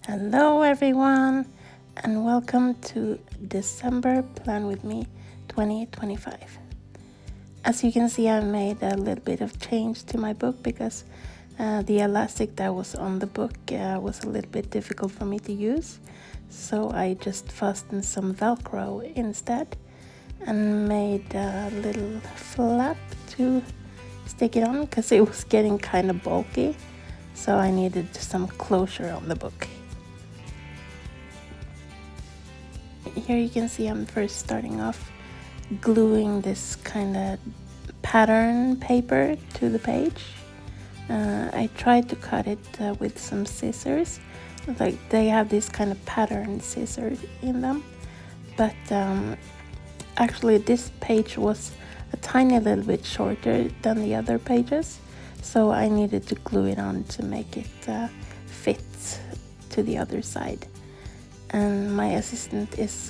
Hello everyone, and welcome to December Plan With Me 2025. As you can see, I made a little bit of change to my book because the elastic that was on the book was a little bit difficult for me to use. So I just fastened some Velcro instead and made a little flap to stick it on because it was getting kind of bulky. So I needed some closure on the book. Here you can see I'm first starting off gluing this kind of pattern paper to the page. I tried to cut it with some scissors, like they have this kind of pattern scissors in them, but actually this page was a tiny little bit shorter than the other pages, so I needed to glue it on to make it fit to the other side. And my assistant is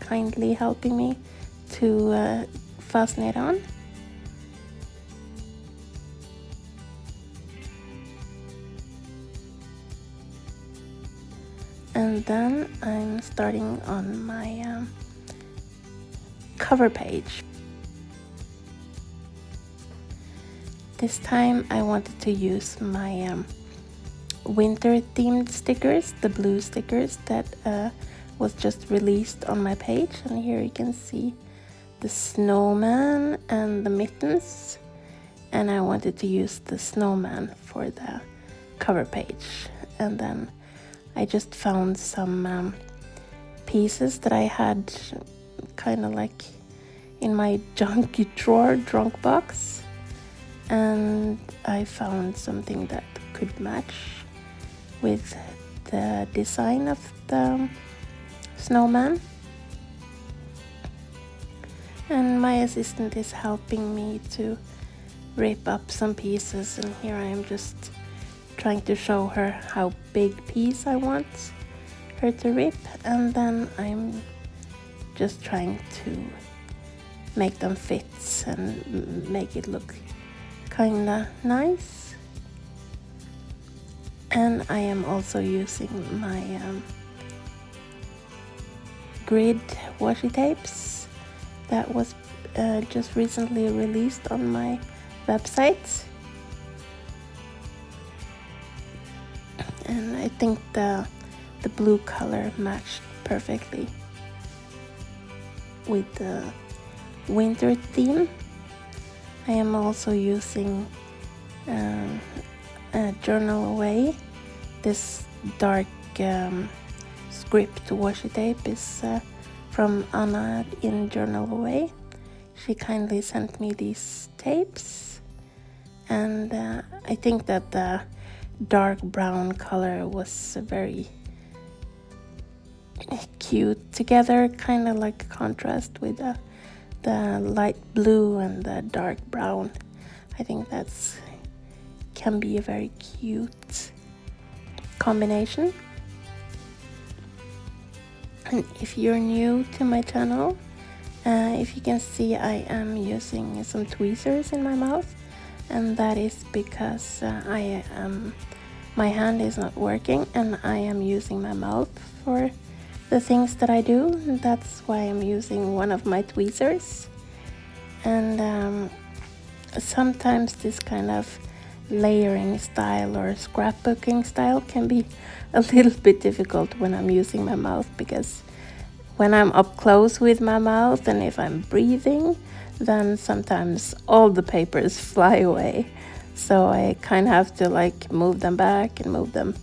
kindly helping me to fasten it on. And then I'm starting on my cover page. This time I wanted to use my winter themed stickers, the blue stickers that was just released on my page. And here you can see the snowman and the mittens, and I wanted to use the snowman for the cover page. And then I just found some pieces that I had kind of like in my junk box, and I found something that could match with the design of the snowman. And my assistant is helping me to rip up some pieces, and here I am just trying to show her how big piece I want her to rip, and then I'm just trying to make them fit and make it look kinda nice. And I am also using my grid washi tapes that was just recently released on my website. And I think the blue color matched perfectly with the winter theme. I am also using Journal Away. This dark script washi tape is from Anna in Journal Away. She kindly sent me these tapes, and I think that the dark brown color was very cute together, kind of like a contrast with the light blue and the dark brown. I think that's can be a very cute combination. And if you're new to my channel, if you can see, I am using some tweezers in my mouth, and that is because my hand is not working and I am using my mouth for the things that I do. That's why I'm using one of my tweezers. And sometimes this kind of layering style or scrapbooking style can be a little bit difficult when I'm using my mouth, because when I'm up close with my mouth and if I'm breathing, then sometimes all the papers fly away. So I kind of have to like move them back and move them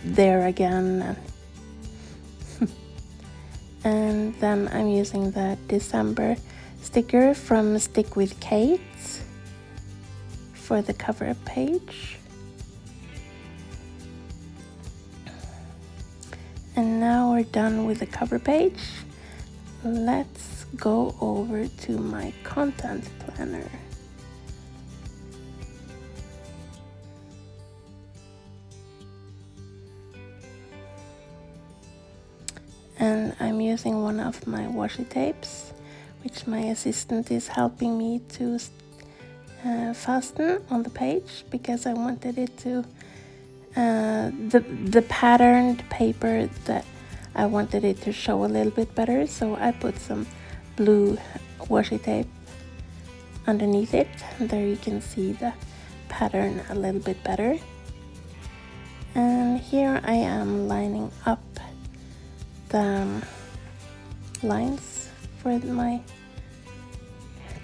there again. And then I'm using the December sticker from Stick with Kate for the cover page. And now we're done with the cover page. Let's go over to my content planner. And I'm using one of my washi tapes, which my assistant is helping me to fasten on the page, because I wanted it to the patterned paper that I wanted it to show a little bit better, so I put some blue washi tape underneath it. There you can see the pattern a little bit better. And here I am lining up the lines for my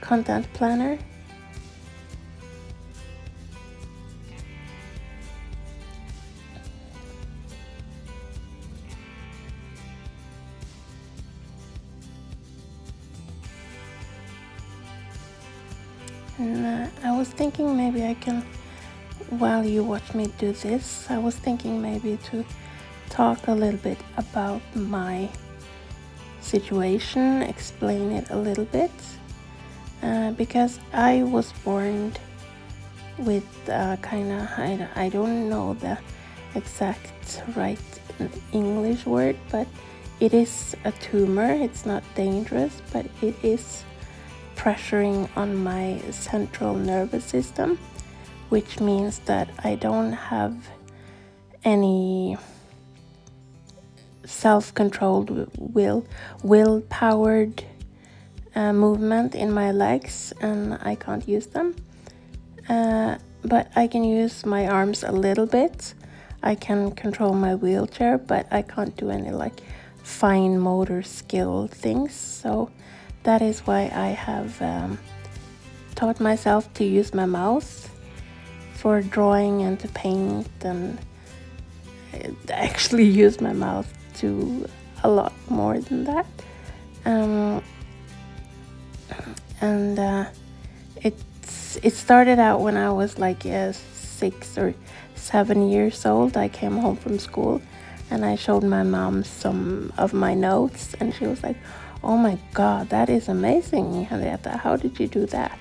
content planner. And I was thinking maybe I can, while you watch me do this, I was thinking maybe to talk a little bit about my situation, explain it a little bit, because I was born with kind of, I don't know the exact right English word, but it is a tumor. It's not dangerous, but it is pressuring on my central nervous system, which means that I don't have any self-controlled will-powered movement in my legs, and I can't use them. But I can use my arms a little bit. I can control my wheelchair, but I can't do any like fine motor skill things. So that is why I have taught myself to use my mouth for drawing and to paint, and actually use my mouth to a lot more than that. It started out when I was like 6 or 7 years old. I came home from school and I showed my mom some of my notes, and she was like, "Oh my God, that is amazing, Henriette. How did you do that?"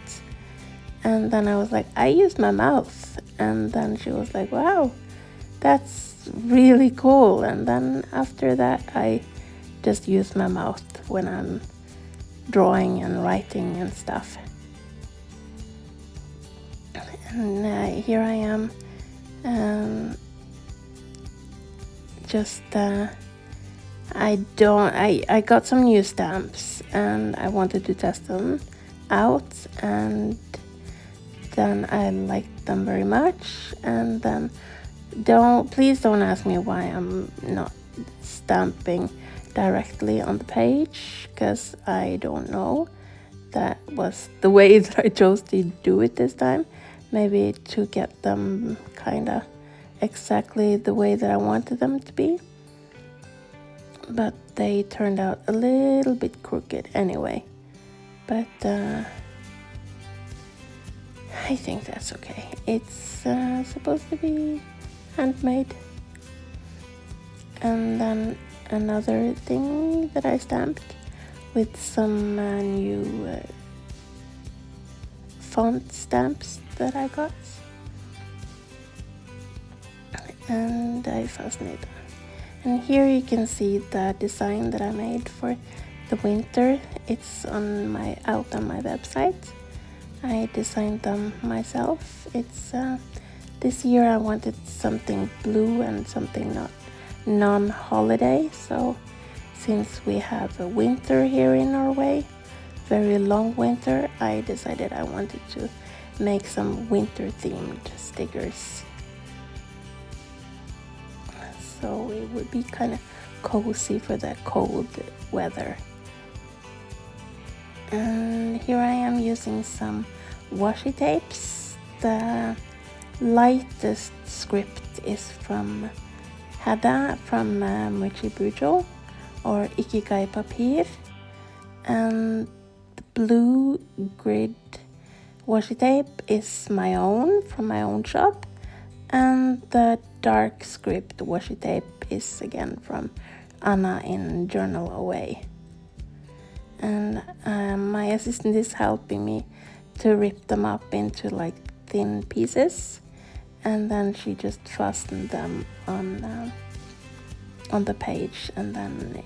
And then I was like, "I used my mouth." And then she was like, "Wow, that's really cool." And then after that, I just use my mouth when I'm drawing and writing and stuff. And here I am, I got some new stamps and I wanted to test them out, and then I liked them very much. And then please don't ask me why I'm not stamping directly on the page, because I don't know. That was the way that I chose to do it this time, maybe to get them kind of exactly the way that I wanted them to be, but they turned out a little bit crooked anyway. But I think that's okay. It's supposed to be handmade. And then another thing that I stamped with some new font stamps that I got, and I fastened it on. And here you can see the design that I made for the winter. It's out on my website. I designed them myself. It's this year I wanted something blue and something not non-holiday. So since we have a winter here in Norway, very long winter, I decided I wanted to make some winter themed stickers. So it would be kind of cozy for the cold weather. And here I am using some washi tapes. The lightest script is from Hedda from Mochi Bujo, or Ikigai Papir, and the blue grid washi tape is my own from my own shop, and the dark script washi tape is again from Anna in Journal Away. And my assistant is helping me to rip them up into like thin pieces, and then she just fastened them on the page, and then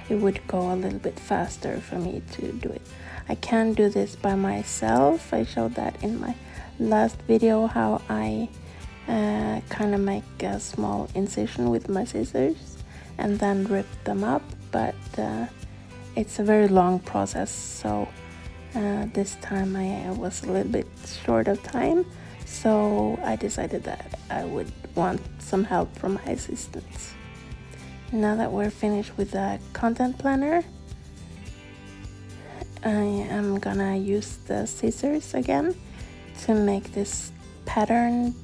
it would go a little bit faster for me to do it. I can do this by myself. I showed that in my last video, how I kind of make a small incision with my scissors and then rip them up, but it's a very long process, so this time I was a little bit short of time, so I decided that I would want some help from my assistants. Now that we're finished with the content planner, I am gonna use the scissors again to make this pattern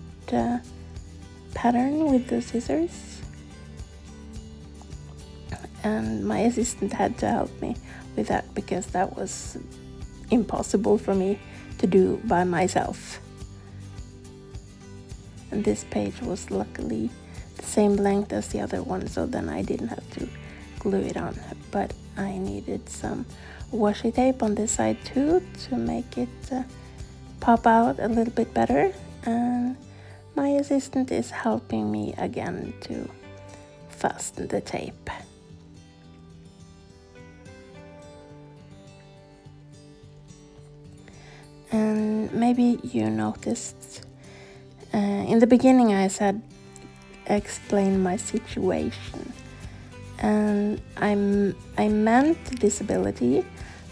with the scissors, and my assistant had to help me with that because that was impossible for me to do by myself. And this page was luckily the same length as the other one, so then I didn't have to glue it on, but I needed some washi tape on this side too to make it pop out a little bit better, and my assistant is helping me again to fasten the tape. And maybe you noticed in the beginning I said explain my situation, and I meant disability,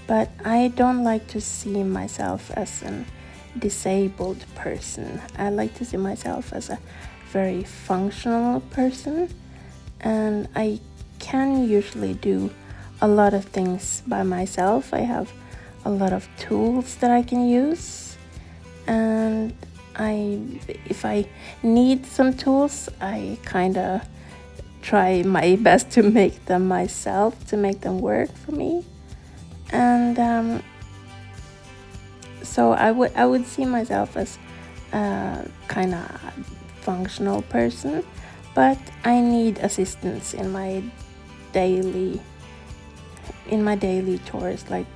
but I don't like to see myself as an disabled person. I like to see myself as a very functional person, and I can usually do a lot of things by myself. I have a lot of tools that I can use, and if I need some tools, I kind of try my best to make them myself, to make them work for me. And so I would see myself as a kind of functional person, but I need assistance in my daily chores, like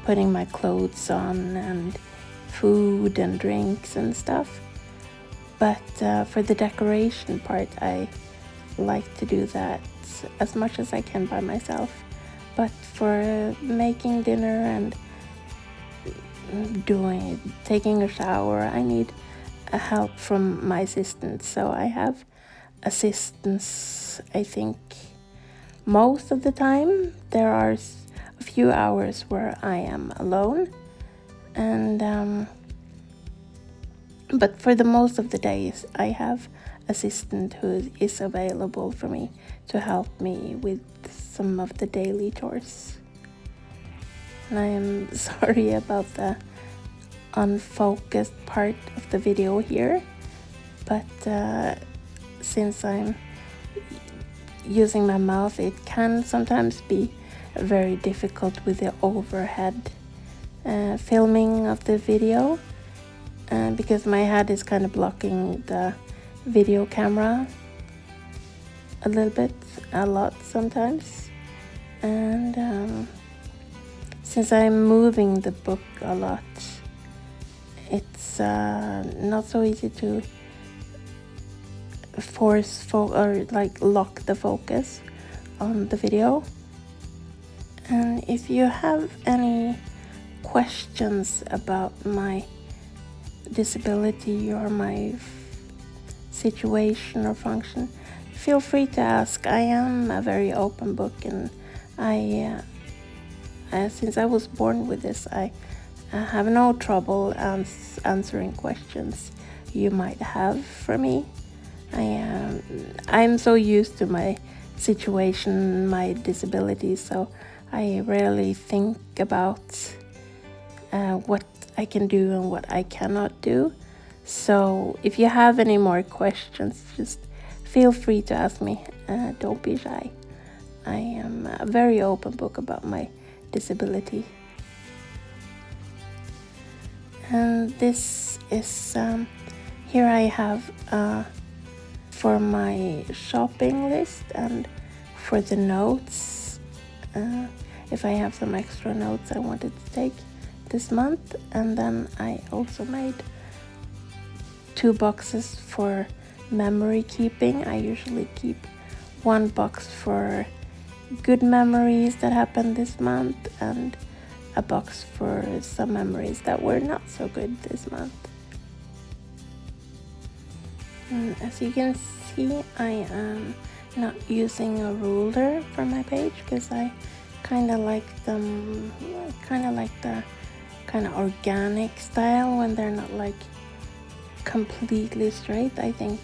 putting my clothes on and food and drinks and stuff. But for the decoration part, I like to do that as much as I can by myself. But for making dinner and taking a shower, I need a help from my assistant. So I have assistants, I think, most of the time. There are a few hours where I am alone, and but for the most of the days I have assistant who is available for me to help me with some of the daily chores. And I am sorry about the unfocused part of the video here, but since I'm using my mouth, it can sometimes be very difficult with the overhead filming of the video, because my head is kind of blocking the video camera a lot sometimes. And since I'm moving the book a lot, it's not so easy to lock the focus on the video. And if you have any questions about my disability or my situation or function, feel free to ask. I am a very open book, and since I was born with this, I have no trouble answering questions you might have for me. I'm so used to my situation, my disability, so I rarely think about what I can do and what I cannot do. So if you have any more questions, just feel free to ask me. Don't be shy. I am a very open book about my disability. And this is here I have for my shopping list and for the notes, if I have some extra notes I wanted to take this month. And then I also made 2 boxes for memory keeping. I usually keep 1 box for good memories that happened this month, and a box for some memories that were not so good this month. As you can see, I am not using a ruler for my page because I kind of like them, kind of like the kind of organic style when they're not like completely straight. I think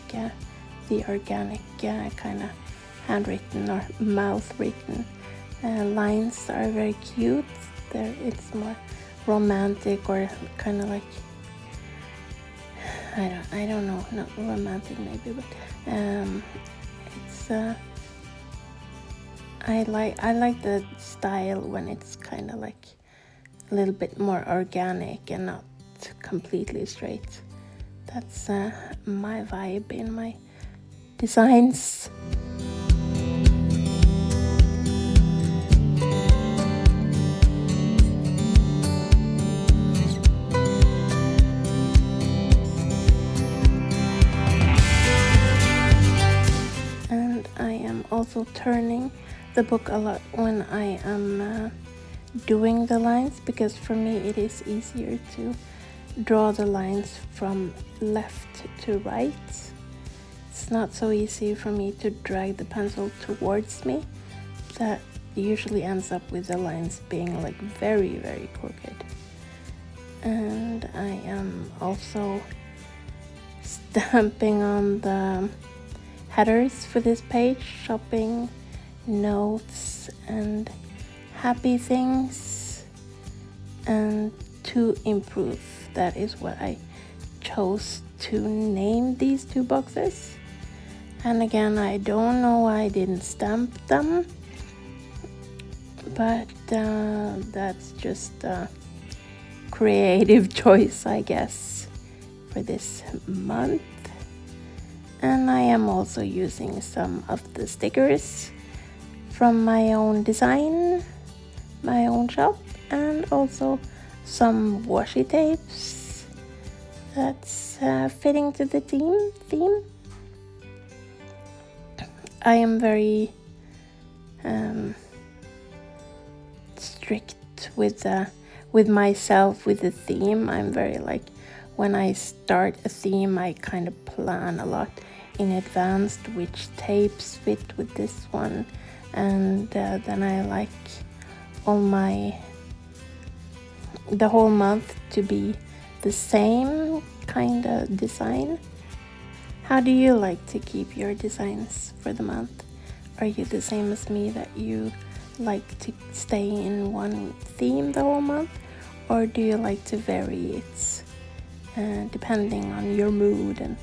the organic kind of handwritten or mouth written lines are very cute. It's more romantic, or kind of like, I don't know, not romantic maybe, but it's I like the style when it's kind of like a little bit more organic and not completely straight. That's my vibe in my designs. And I am also turning the book a lot when I am doing the lines, because for me it is easier to draw the lines from left to right. It's not so easy for me to drag the pencil towards me. That usually ends up with the lines being like very, very crooked. And I am also stamping on the headers for this page, shopping, notes, and happy things, and to improve. That is what I chose to name these two boxes. And again, I don't know why I didn't stamp them, but that's just a creative choice, I guess, for this month. And I am also using some of the stickers from my own design, my own shop, and also some washi tapes that's fitting to the theme. I am very strict with myself with the theme. I'm very like, when I start a theme, I kind of plan a lot in advance which tapes fit with this one, and then I like the whole month to be the same kind of design. How do you like to keep your designs for the month? Are you the same as me, that you like to stay in one theme the whole month, or do you like to vary it depending on your mood and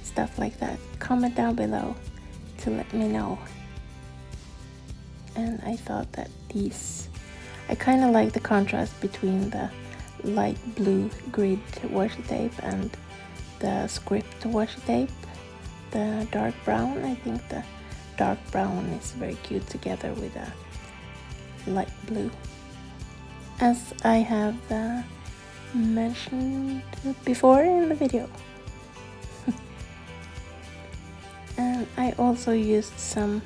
stuff like that? Comment down below to let me know. And I thought that I kind of like the contrast between the light blue grid washi tape and the script washi tape, the dark brown. I think the dark brown is very cute together with a light blue, as I have mentioned before in the video. And I also used some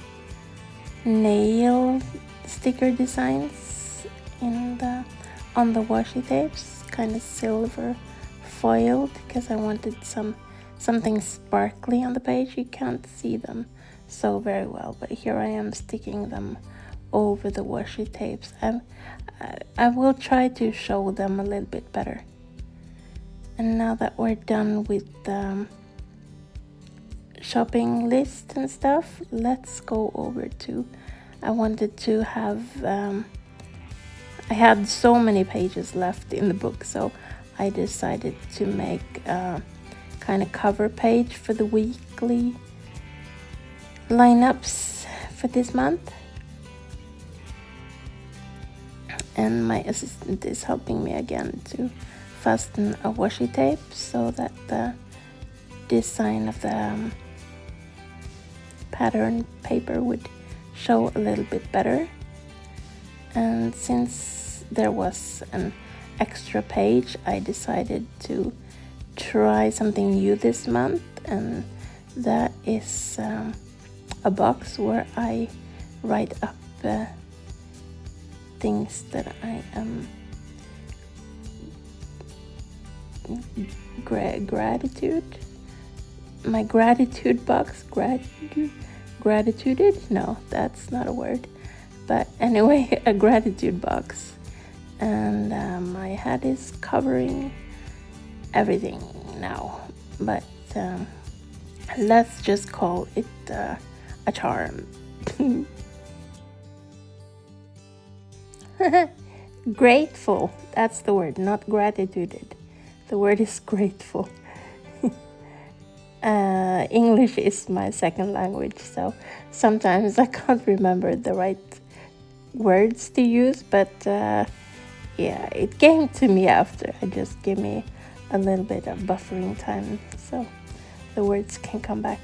nail sticker designs on the washi tapes, kind of silver foiled, because I wanted something sparkly on the page. You can't see them so very well, but here I am sticking them over the washi tapes. I will try to show them a little bit better. And now that we're done with the shopping list and stuff, let's go over to, I wanted to have I had so many pages left in the book, so I decided to make a kind of cover page for the weekly lineups for this month. And my assistant is helping me again to fasten a washi tape so that the design of the pattern paper would show a little bit better. And since there was an extra page, I decided to try something new this month, and that is a box where I write up things that I am my gratitude box. Gratituded? No, that's not a word. But anyway, a gratitude box. And my hat is covering everything now. But let's just call it a charm. Grateful. That's the word, not gratituded. The word is grateful. English is my second language, so sometimes I can't remember the right words to use, but yeah, it came to me after. I just give me a little bit of buffering time so the words can come back.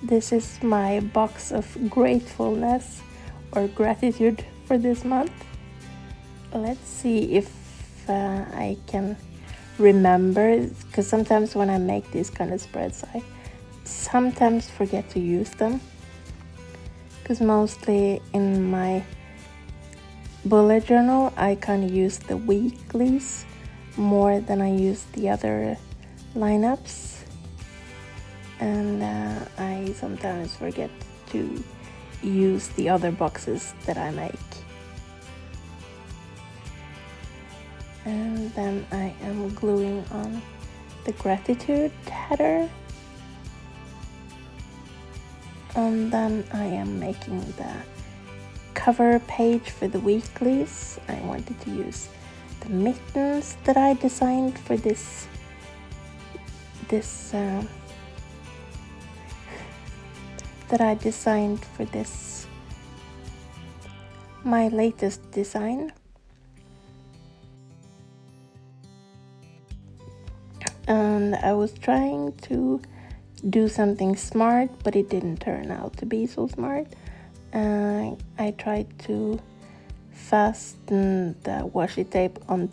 This is my box of gratefulness or gratitude for this month. Let's see if I can remember, because sometimes when I make these kind of spreads I sometimes forget to use them, because mostly in my bullet journal I kind of use the weeklies more than I use the other lineups, and I sometimes forget to use the other boxes that I make. And then I am gluing on the gratitude header, and then I am making the cover page for the weeklies. I wanted to use the mittens that I designed for this my latest design. And I was trying to do something smart, but it didn't turn out to be so smart. I tried to fasten the washi tape on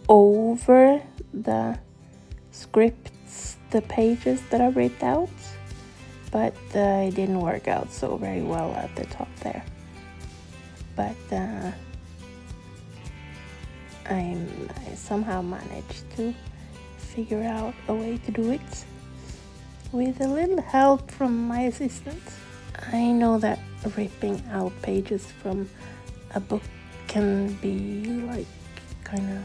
over the scripts, the pages that I ripped out, but it didn't work out so very well at the top there. But I somehow managed to figure out a way to do it with a little help from my assistant. I know that ripping out pages from a book can be like kind of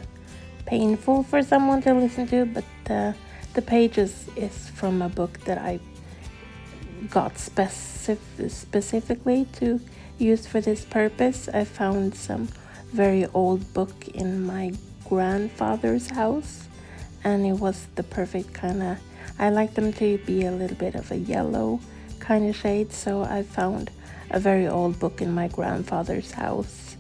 painful for someone to listen to, but the pages is from a book that I got specifically to use for this purpose. I found some very old book in my grandfather's house, and it was the perfect kind of, I like them to be a little bit of a yellow kind of shade, so I found a very old book in my grandfather's house,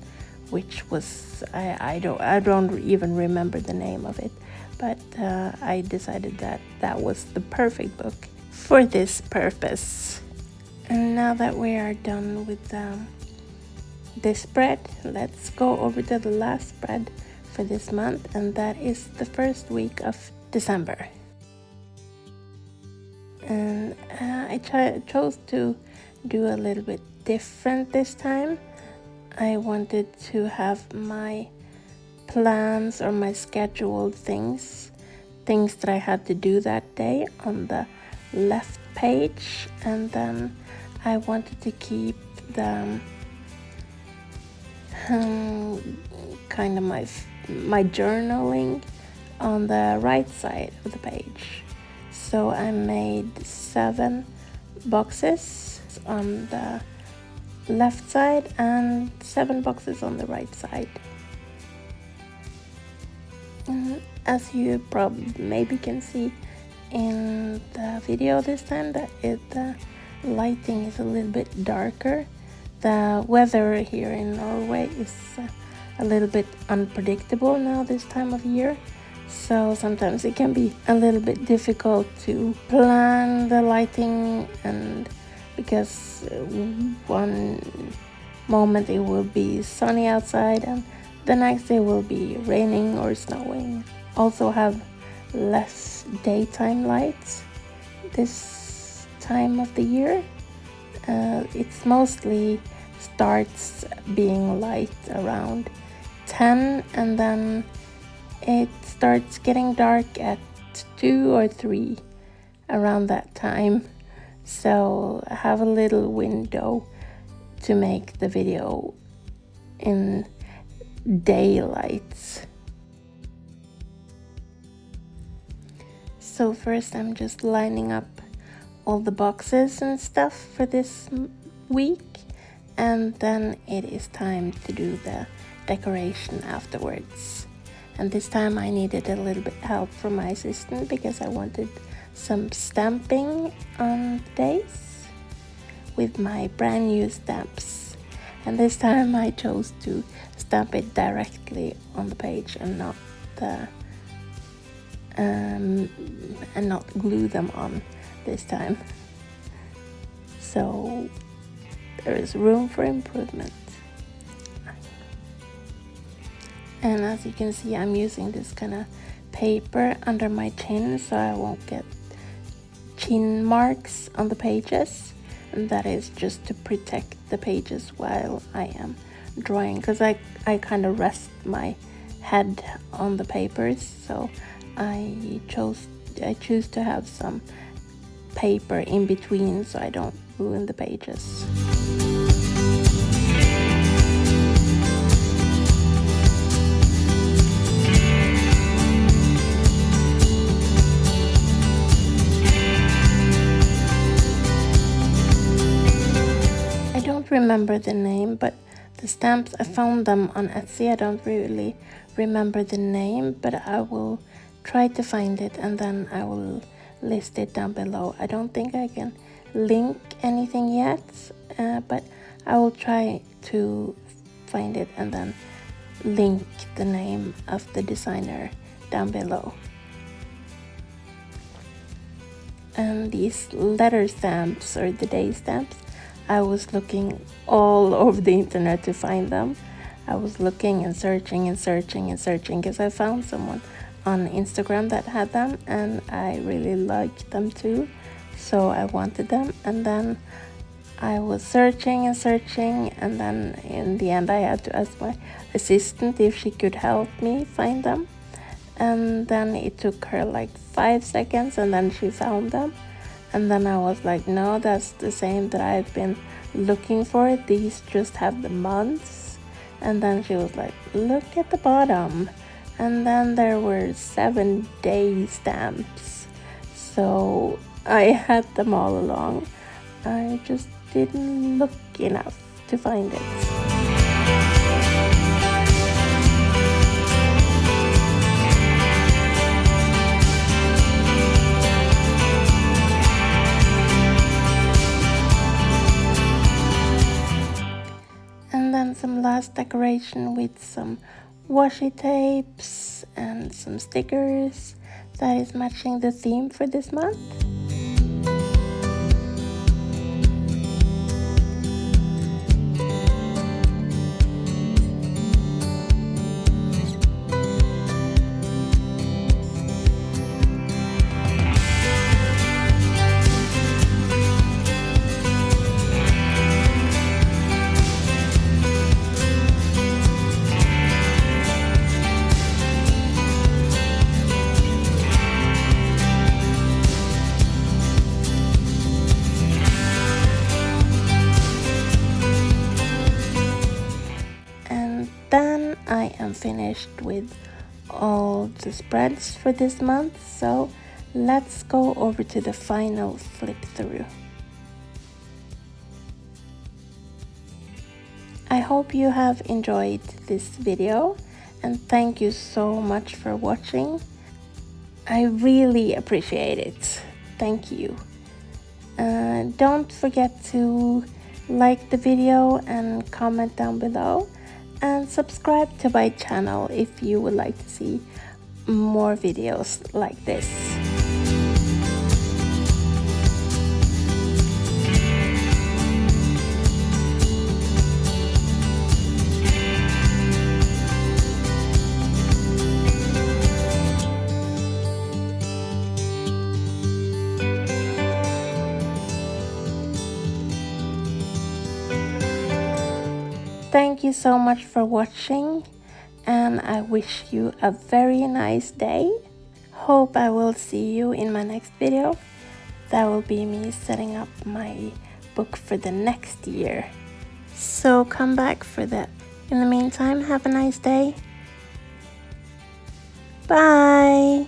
which was, I don't even remember the name of it, but I decided that that was the perfect book for this purpose. And now that we are done with this spread, let's go over to the last spread for this month, and that is the first week of December. And I chose to do a little bit different this time. I wanted to have my plans or my scheduled things that I had to do that day on the left page, and then I wanted to keep the kind of my journaling on the right side of the page. So I made 7 boxes on the left side and 7 boxes on the right side. And as you probably maybe can see in the video this time, that the lighting is a little bit darker. The weather here in Norway is a little bit unpredictable now this time of year, so sometimes it can be a little bit difficult to plan the lighting, and because one moment it will be sunny outside and the next day will be raining or snowing. Also have less daytime lights this time of the year. It's mostly starts being light around 10, and then it starts getting dark at 2 or 3, around that time, so I have a little window to make the video in daylight. So first I'm just lining up all the boxes and stuff for this week, and then it is time to do the decoration afterwards. And this time I needed a little bit help from my assistant because I wanted some stamping on the days with my brand new stamps. And this time I chose to stamp it directly on the page and not glue them on this time. So there is room for improvement. And as you can see, I'm using this kind of paper under my chin so I won't get chin marks on the pages. And that is just to protect the pages while I am drawing, because I kind of rest my head on the papers, so I choose to have some paper in between so I don't ruin the pages. I don't remember the name, but the stamps, I found them on Etsy. I don't really remember the name, but I will try to find it and then I will list it down below. I don't think I can link anything yet, but I will try to find it and then link the name of the designer down below. And these letter stamps, or the day stamps, I was looking all over the internet to find them. I was looking and searching and searching and searching because I found someone on Instagram that had them and I really liked them too, so I wanted them. And then I was searching and searching, and then in the end I had to ask my assistant if she could help me find them. And then it took her like 5 seconds and then she found them. And then I was like, no, that's the same that I've been looking for. These just have the months. And then she was like, look at the bottom. And then there were 7-day stamps. So I had them all along. I just didn't look enough to find it. And then some last decoration with some washi tapes and some stickers that is matching the theme for this month. Then I am finished with all the spreads for this month, so let's go over to the final flip through. I hope you have enjoyed this video and thank you so much for watching. I really appreciate it. Thank you. Don't forget to like the video and comment down below. And subscribe to my channel if you would like to see more videos like this. Thank you so much for watching, and I wish you a very nice day. Hope I will see you in my next video, that will be me setting up my book for the next year. So come back for that. In the meantime, have a nice day. Bye!